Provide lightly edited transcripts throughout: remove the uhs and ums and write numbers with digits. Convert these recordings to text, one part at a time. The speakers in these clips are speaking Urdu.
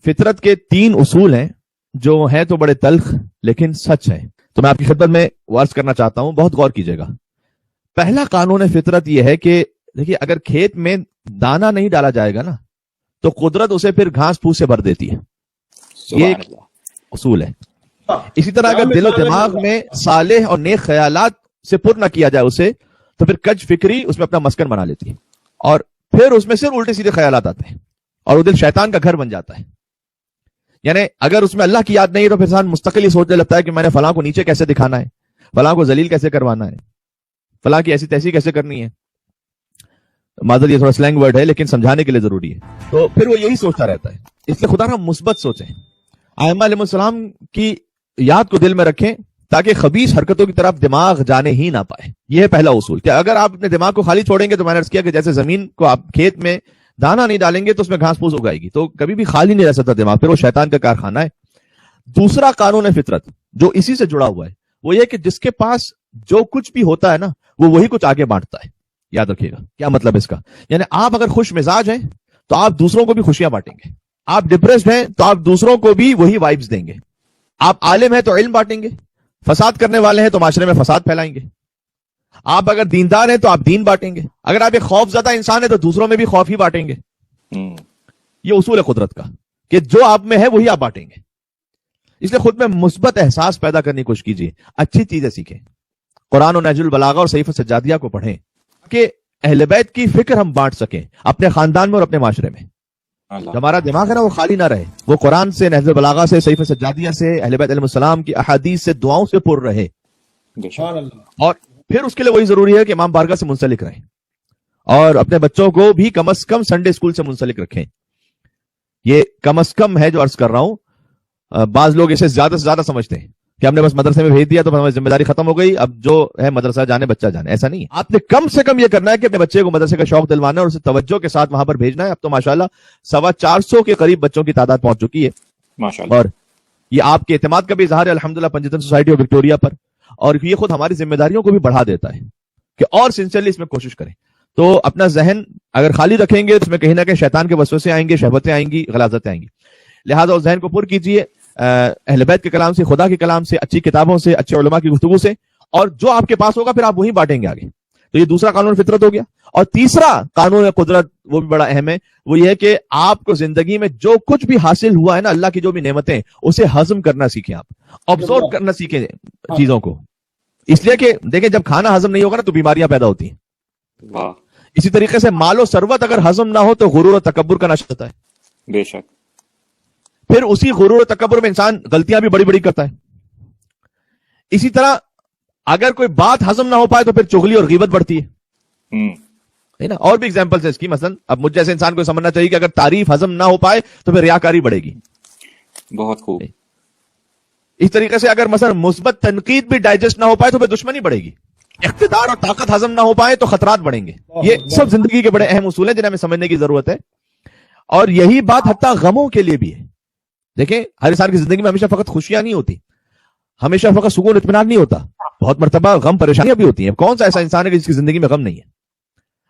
فطرت کے 3 اصول ہیں جو ہیں تو بڑے تلخ لیکن سچ ہیں، تو میں آپ کی خدمت میں عرض کرنا چاہتا ہوں، بہت غور کیجیے گا۔ پہلا قانون فطرت یہ ہے کہ دیکھیے اگر کھیت میں دانا نہیں ڈالا جائے گا نا تو قدرت اسے پھر گھاس پھوس سے بھر دیتی ہے، یہ ایک اصول ہے۔ اسی طرح اگر دل و دماغ میں صالح اور نیک خیالات سے پر نہ کیا جائے اسے تو پھر کج فکری اس میں اپنا مسکن بنا لیتی ہے، اور پھر اس میں صرف الٹے سیدھے خیالات آتے ہیں اور وہ دل شیطان کا گھر بن جاتا ہے۔ یعنی اگر اس میں اللہ کی یاد نہیں ہے تو پھر انسان مستقل ہی سوچنے لگتا ہے کہ میں نے فلاں کو نیچے کیسے دکھانا ہے، فلاں کو ذلیل کیسے کروانا ہے، فلاں کی ایسی تیسی کیسے کرنی ہے۔ معذرت یہ تھوڑا سلینگ ورڈ ہے لیکن سمجھانے کے لیے ضروری ہے، تو پھر وہ یہی سوچتا رہتا ہے۔ اس لیے خدا نہ مثبت سوچیں، ائمہ علیہ السلام کی یاد کو دل میں رکھیں تاکہ خبیث حرکتوں کی طرف دماغ جانے ہی نہ پائے۔ یہ ہے پہلا اصول کہ اگر آپ اپنے دماغ کو خالی چھوڑیں گے تو میں نے عرض کیا کہ جیسے زمین کو آپ کھیت میں دانا نہیں ڈالیں گے تو اس میں گھاس پھوس اگائے گی، تو کبھی بھی خالی نہیں رہ سکتا دماغ، پھر وہ شیطان کا کارخانہ ہے۔ دوسرا قانون ہے فطرت جو اسی سے جڑا ہوا ہے، وہ یہ کہ جس کے پاس جو کچھ بھی ہوتا ہے نا وہ وہی کچھ آگے بانٹتا ہے۔ یاد رکھیے گا کیا مطلب اس کا، یعنی آپ اگر خوش مزاج ہیں تو آپ دوسروں کو بھی خوشیاں بانٹیں گے، آپ ڈپریسڈ ہیں تو آپ دوسروں کو بھی وہی وائبز دیں گے، آپ عالم ہیں تو علم بانٹیں گے، فساد کرنے والے ہیں تو معاشرے میں فساد پھیلائیں گے، آپ اگر دیندار ہیں تو آپ دین بانٹیں گے، اگر آپ ایک خوف زدہ انسان ہیں تو دوسروں میں بھی خوف ہی بانٹیں گے۔ یہ اصول ہے قدرت کا کہ جو آپ میں ہے وہی آپ بانٹیں گے۔ اس لیے خود میں مثبت احساس پیدا کرنے کی کوشش کیجیے، اچھی چیزیں سیکھیں، قرآن و نہج البلاغہ اور صحیفہ سجادیہ کو پڑھیں کہ اہل بیت کی فکر ہم بانٹ سکیں اپنے خاندان میں اور اپنے معاشرے میں۔ ہمارا دماغ ہے نا وہ خالی نہ رہے، وہ قرآن سے، نہج البلاغہ سے، صحیفہ سجادیہ سے، اہل بیت علیہ السلام کی احادیث سے، دعاؤں سے پر رہے، اور پھر اس کے لیے وہی ضروری ہے کہ امام بارگاہ سے منسلک رہیں اور اپنے بچوں کو بھی کم از کم سنڈے اسکول سے منسلک رکھیں۔ یہ کم از کم ہے جو عرض کر رہا ہوں، بعض لوگ اسے زیادہ سے زیادہ سمجھتے ہیں کہ ہم نے بس مدرسے میں بھیج دیا تو ہماری ذمہ داری ختم ہو گئی، اب جو ہے مدرسہ جانے بچہ جانے، ایسا نہیں ہے۔ آپ نے کم سے کم یہ کرنا ہے کہ اپنے بچے کو مدرسے کا شوق دلوانا ہے اور اسے توجہ کے ساتھ وہاں پر بھیجنا ہے۔ اب تو ماشاءاللہ 450 کے قریب بچوں کی تعداد پہنچ چکی ہے ماشاءاللہ، اور یہ آپ کے اعتماد کا بھی اظہار ہے الحمدللہ پنجتن سوسائٹی آف وکٹوریا پر، اور یہ خود ہماری ذمہ داریوں کو بھی بڑھا دیتا ہے کہ اور سنسیئرلی اس میں کوشش کریں۔ تو اپنا ذہن اگر خالی رکھیں گے تو اس میں کہیں نہ کہیں شیطان کے وسوسے آئیں گے، شہوتیں آئیں گی، غلاظتیں آئیں گی، لہٰذا اس ذہن کو پر کیجیے اہل بیت کے کلام سے، خدا کے کلام سے، اچھی کتابوں سے، اچھے علماء کی گفتگو سے، اور جو آپ کے پاس ہوگا پھر آپ وہی بانٹیں گے آگے۔ تو یہ دوسرا قانون فطرت ہو گیا۔ اور تیسرا قانون قدرت وہ بھی بڑا اہم ہے، وہ یہ ہے کہ آپ کو زندگی میں جو کچھ بھی حاصل ہوا ہے نا، اللہ کی جو بھی نعمتیں، اسے ہضم کرنا سیکھیں، آپ آبزرو کرنا سیکھیں چیزوں کو، اس لیے کہ دیکھیں جب کھانا ہضم نہیں ہوگا نا تو بیماریاں پیدا ہوتی ہیں۔ اسی طریقے سے مال و ثروت اگر ہضم نہ ہو تو غرور و تکبر کا نشہ ہوتا ہے، بے شک، پھر اسی غرور و تکبر میں انسان غلطیاں بھی بڑی بڑی کرتا ہے۔ اسی طرح اگر کوئی بات ہضم نہ ہو پائے تو پھر چغلی اور غیبت بڑھتی ہے نا، اور بھی ایگزامپلس ہیں اس کی، مثلا اب مجھ جیسے انسان کو سمجھنا چاہیے کہ اگر تعریف ہضم نہ ہو پائے تو پھر ریاکاری بڑھے گی۔ بہت خوب۔ اس طریقے سے اگر مثلا مثبت تنقید بھی ڈائجسٹ نہ ہو پائے تو پھر دشمنی بڑھے گی، اقتدار اور طاقت ہضم نہ ہو پائے تو خطرات بڑھیں گے۔ یہ سب زندگی کے بڑے اہم اصول ہیں جنہیں ہمیں سمجھنے کی ضرورت ہے، اور یہی بات حتیٰ غموں کے لیے بھی ہے۔ دیکھیں ہر انسان کی زندگی میں ہمیشہ فقط خوشیاں نہیں ہوتی، ہمیشہ فقط سکون اطمینان نہیں ہوتا، بہت مرتبہ غم پریشانیاں بھی ہوتی ہیں۔ کون سا ایسا انسان ہے جس کی زندگی میں غم نہیں ہے؟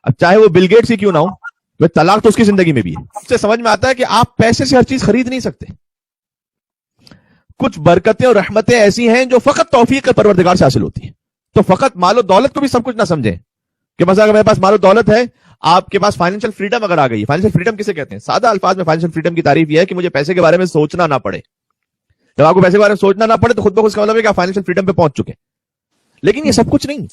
اب چاہے وہ بل گیٹس ہی کیوں نہ ہو، طلاق تو اس کی زندگی میں بھی ہے۔ اس سے سمجھ میں آتا ہے کہ آپ پیسے سے ہر چیز خرید نہیں سکتے، کچھ برکتیں اور رحمتیں ایسی ہیں جو فقط توفیق پروردگار سے حاصل ہوتی ہیں۔ تو فقط مال و دولت کو بھی سب کچھ نہ سمجھیں کہ مثلا اگر میرے پاس مال و دولت ہے، آپ کے پاس فائنینشیل فریڈم اگر آ گئی، فائنینشیل فریڈم کسے کہتے ہیں؟ سادہ الفاظ میں فائنینشیل فریڈم کی تعریف یہ ہے کہ مجھے پیسے کے بارے میں سوچنا نہ پڑے۔ جب آپ کو پیسے کے بارے میں سوچنا نہ پڑے تو خود بخود اس کا مطلب ہے کہ آپ فائنینشیل فریڈم پہ پہنچ چکے۔ لیکن یہ سب کچھ نہیں،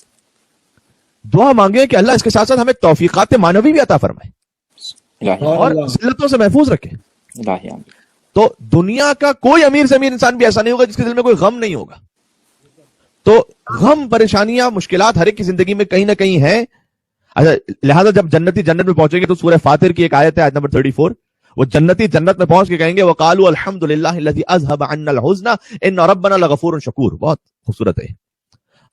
دعا مانگے کہ اللہ اس کے ساتھ ساتھ ہمیں توفیقات معنوی بھی عطا فرمائے اور ذلتوں سے محفوظ رکھے۔ تو دنیا کا کوئی امیر سے امیر انسان بھی ایسا نہیں ہوگا جس کے دل میں کوئی غم نہیں ہوگا۔ تو غم، پریشانیاں، مشکلات ہر ایک کی زندگی میں کہیں نہ کہیں ہیں۔ اچھا، لہذا جب جنتی جنت میں پہنچیں گے تو سورہ فاطر کی ایک آیت ہے، آیت نمبر 34، وہ جنتی جنت میں پہنچ کے کہیں گے وَقَالُوا الْحَمْدُ لِلَّهِ الَّذِي أَذْهَبَ عَنَّا الْحُزْنَ إِنَّ رَبَّنَا لَغَفُورٌ شَكُورٌ۔ بہت خوبصورت ہے،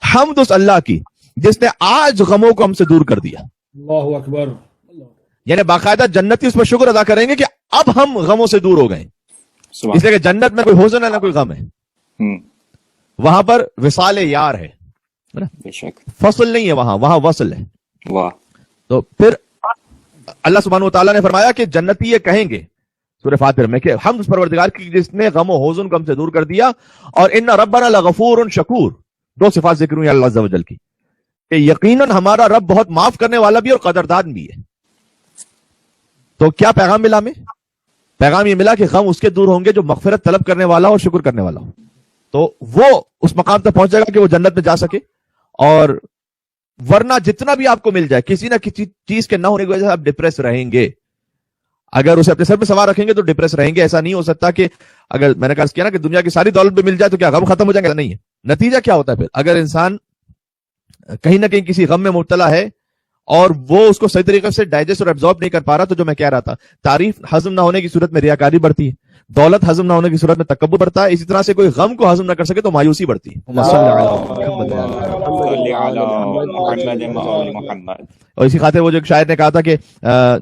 حمد اس اللہ کی جس نے آج غموں کو ہم سے دور کر دیا۔ اللہ اکبر۔ یعنی باقاعدہ جنتی اس پر شکر ادا کریں گے کہ اب ہم غموں سے دور ہو گئے، اس لیے کہ جنت میں کوئی حزن ہے نہ کوئی غم ہے، وہاں پر وصال یار ہے، فصل نہیں ہے، وہاں وصل ہے۔ تو پھر اللہ سبحانہ و تعالیٰ نے فرمایا کہ جنتی یہ کہیں گے، سورہ فاتر میں کہ حمد اس پروردگار کی جس نے غم و حزن کو ہم سے دور کر دیا، اور ان ربنا لغفور شکور، دو صفات ذکر ہوئی اللہ عز و جل کی کہ یقیناً ہمارا رب بہت معاف کرنے والا بھی اور قدردان بھی ہے۔ تو کیا پیغام ملا ہمیں؟ پیغام یہ ملا کہ غم اس کے دور ہوں گے جو مغفرت طلب کرنے والا اور شکر کرنے والا ہو، تو وہ اس مقام تک پہنچے گا کہ وہ جنت میں جا سکے۔ اور ورنہ جتنا بھی آپ کو مل جائے، کسی نہ کسی چیز کے نہ ہونے کی وجہ سے آپ ڈپریس رہیں گے۔ اگر اسے اپنے سر پہ سوار رکھیں گے تو ڈپریس رہیں گے۔ ایسا نہیں ہو سکتا کہ اگر میں نے کہا کیا نا کہ دنیا کی ساری دولت بھی مل جائے تو کیا غم ختم ہو جائے گا؟ نہیں ہے۔ نتیجہ کیا ہوتا ہے پھر؟ اگر انسان کہیں نہ کہیں کسی غم میں مبتلا ہے اور وہ اس کو صحیح طریقے سے ڈائجسٹ اور ایبزارب نہیں کر پا رہا، تو جو میں کہہ رہا تھا، تعریف ہضم نہ ہونے کی صورت میں ریاکاری بڑھتی ہے، دولت ہضم نہ ہونے کی صورت میں تکبر بڑھتا ہے، اسی طرح سے کوئی غم کو ہضم نہ کر سکے تو مایوسی بڑھتی ہے۔ اور اسی خاطر وہ جو ایک شاعر نے کہا تھا کہ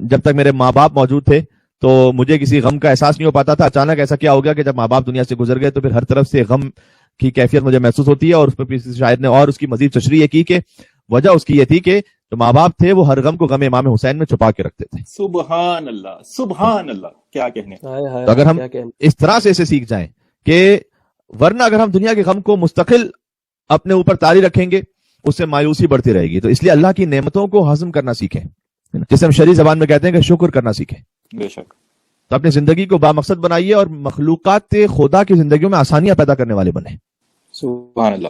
جب تک میرے ماں باپ موجود تھے تو مجھے کسی غم کا احساس نہیں ہو پاتا تھا، اچانک ایسا کیا ہو گیا کہ جب ماں باپ دنیا سے گزر گئے تو پھر ہر طرف سے غم کی کیفیت مجھے محسوس ہوتی ہے۔ اور اس پہ شاعر نے اور اس کی مزید تشریح کی کہ وجہ اس کی یہ تھی کہ جو ماں باپ تھے وہ ہر غم کو غم امام حسین میں چھپا کے رکھتے تھے۔ سبحان اللہ، سبحان اللہ، کیا کہنے۔ تو اگر ہم اس طرح سے اسے سیکھ جائیں کہ ورنہ اگر ہم دنیا کے غم کو مستقل اپنے اوپر طاری رکھیں گے اس سے مایوسی بڑھتی رہے گی۔ تو اس لیے اللہ کی نعمتوں کو ہضم کرنا سیکھیں، جسے ہم شرعی زبان میں کہتے ہیں کہ شکر کرنا سیکھیں۔ بے شک۔ تو اپنی زندگی کو بامقصد بنائیے اور مخلوقات خدا کی زندگیوں میں آسانیاں پیدا کرنے والے بنیں۔ سبحان اللہ۔